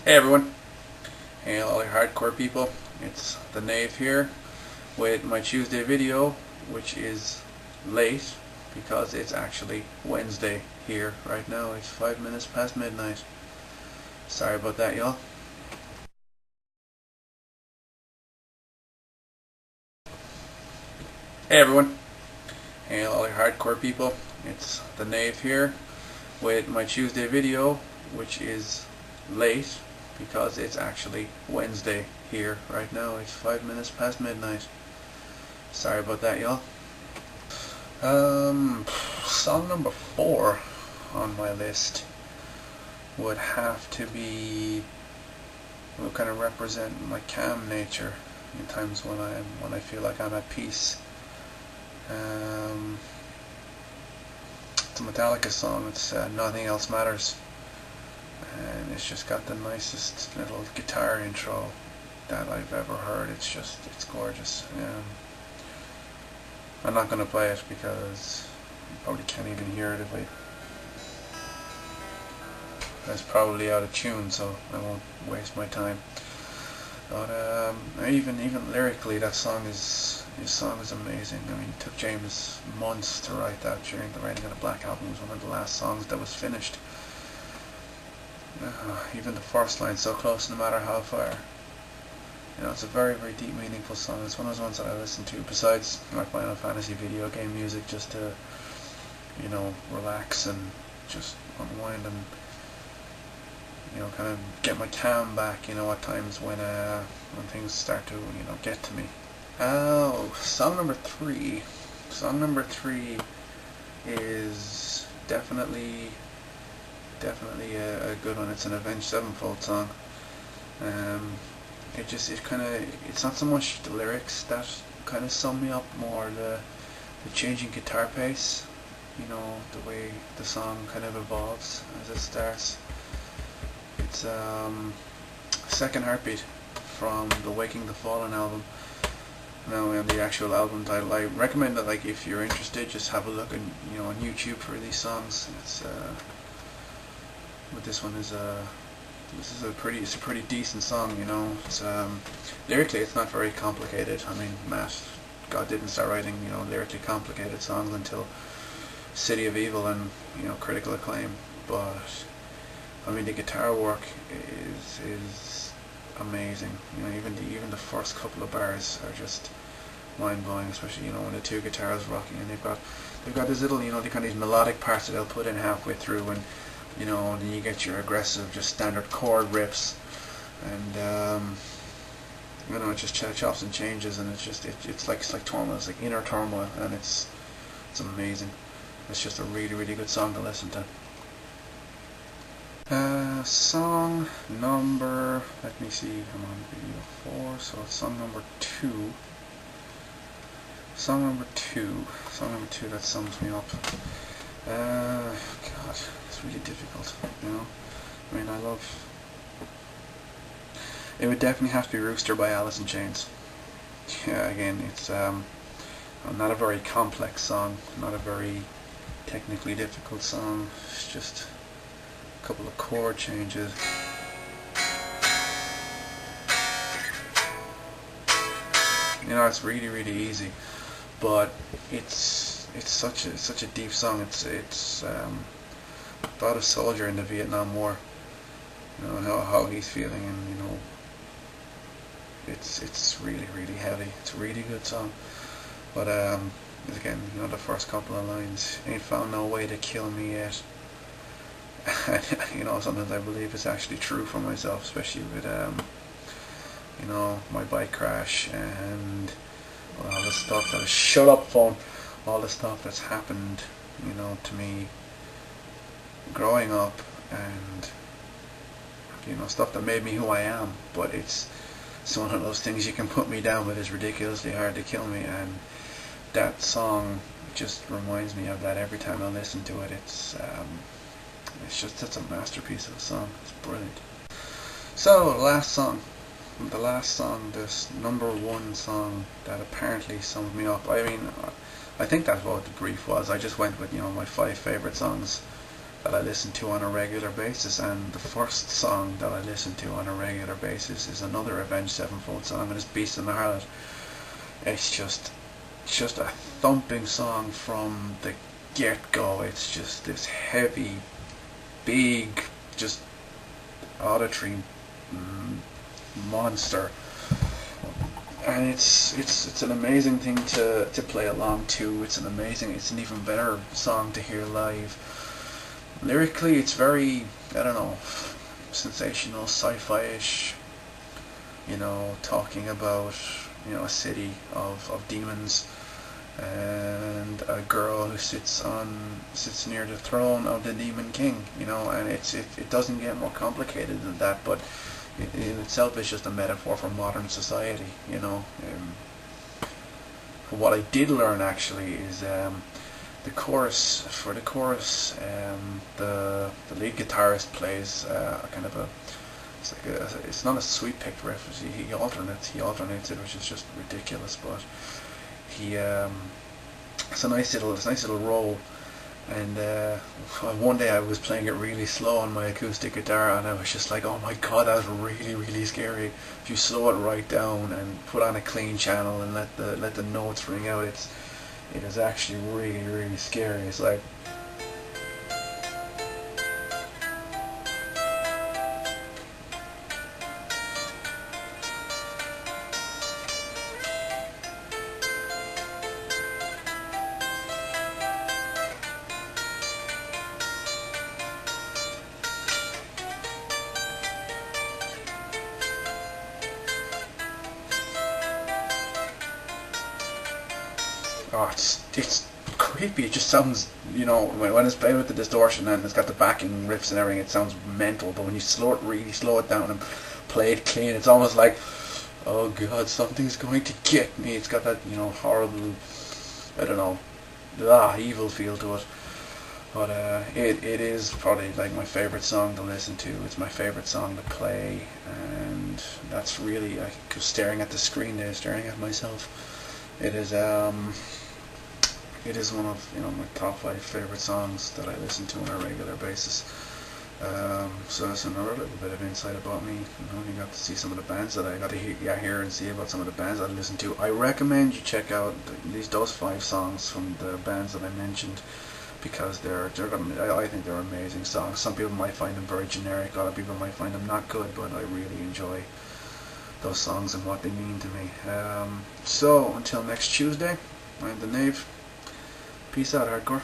Hey everyone, hey all you hardcore people, it's the Knave here with my Tuesday video, which is late because it's actually Wednesday here right now. It's 5 minutes past midnight. Sorry about that, y'all. Hey everyone, hey all you hardcore people, it's the Knave here with my Tuesday video, which is late because it's actually Wednesday here right now. It's 5 minutes past midnight. Sorry about that, y'all. Song number 4 on my list would have to be, will kind of represent my calm nature in times when I feel like I'm at peace. It's a Metallica song. It's Nothing Else Matters, and it's just got the nicest little guitar intro that I've ever heard. It's gorgeous. I'm not going to play it because you probably can't even hear it if it's probably out of tune, so I won't waste my time. But even lyrically, that song is amazing. I mean, it took James months to write that during the writing of the Black Album. It was one of the last songs that was finished. Even the first line, so close no matter how far. It's a very, very deep, meaningful song. It's one of those ones that I listen to besides my Final Fantasy video game music, just to, relax and just unwind and, kind of get my calm back, at times when things start to, get to me. Oh, song number 3. Song number 3 is definitely a good one. It's an Avenged Sevenfold song. It's not so much the lyrics that kind of sum me up, more the changing guitar pace, the way the song kind of evolves as it starts. It's Second Heartbeat from the Waking the Fallen album. Now, on the actual album title, I recommend that, if you're interested, just have a look on YouTube for these songs. But this one is it's a pretty decent song. It's lyrically, it's not very complicated. I mean, God didn't start writing lyrically complicated songs until City of Evil and Critical Acclaim. But I mean, the guitar work is amazing. Even the first couple of bars are just mind blowing, especially when the two guitars rocking, and they've got this little they kind of these melodic parts that they'll put in halfway through, and then you get your aggressive, just standard chord riffs, and it just chops and changes, and it's like turmoil. It's like inner turmoil, and it's amazing. It's just a really, really good song to listen to. Song number, let me see, I'm on video 4, so it's song number 2. Song number 2, that sums me up. God, it's really difficult, I mean, it would definitely have to be Rooster by Alice in Chains. Yeah, again, it's not a very complex song, not a very technically difficult song. It's just a couple of chord changes. It's really, really easy, but it's such a deep song. It's about a soldier in the Vietnam War. How he's feeling, and it's really, really heavy. It's a really good song, but again, the first couple of lines, ain't found no way to kill me yet. Sometimes I believe it's actually true for myself, especially with my bike crash and all the stuff that shut up, phone, all the stuff that's happened to me growing up, and stuff that made me who I am. But it's one of those things you can put me down, but it's ridiculously hard to kill me, and that song just reminds me of that every time I listen to it. It's such a masterpiece of a song. It's brilliant. So the last song, this number 1 song that apparently summed me up. I mean, I think that's what the brief was. I just went with my 5 favorite songs that I listen to on a regular basis, and the first song that I listen to on a regular basis is another Avenged Sevenfold song, and it's Beast in the Harlot. It's just a thumping song from the get-go. It's just this heavy, big, just auditory monster, and it's an amazing thing to play along to. It's an even better song to hear live. Lyrically, it's very, I don't know, sensational, sci-fi-ish, talking about, a city of demons, and a girl who sits near the throne of the Demon King, and it doesn't get more complicated than that, but it in itself is just a metaphor for modern society, What I did learn actually is the chorus. For the chorus, the lead guitarist plays a kind of a, it's not a sweet picked riff. He alternates it, which is just ridiculous. But it's a nice little roll. And one day I was playing it really slow on my acoustic guitar, and I was just like, oh my god, that's really, really scary. If you slow it right down and put on a clean channel and let the notes ring out, it is actually really, really scary. It's like, oh, it's creepy. It just sounds, when it's played with the distortion and it's got the backing riffs and everything, it sounds mental. But when you really slow it down and play it clean, it's almost like, oh god, something's going to get me. It's got that, horrible, I don't know, evil feel to it. But it is probably like my favorite song to listen to. It's my favorite song to play, and that's really, I was staring at the screen there, staring at myself. It is one of my top 5 favorite songs that I listen to on a regular basis. So that's another little bit of insight about me. You got to see some of the bands that I got to hear and see about some of the bands I listen to. I recommend you check out those 5 songs from the bands that I mentioned, because I think they're amazing songs. Some people might find them very generic, other people might find them not good, but I really enjoy those songs and what they mean to me. So until next Tuesday, I'm the Knave. Peace out, hardcore.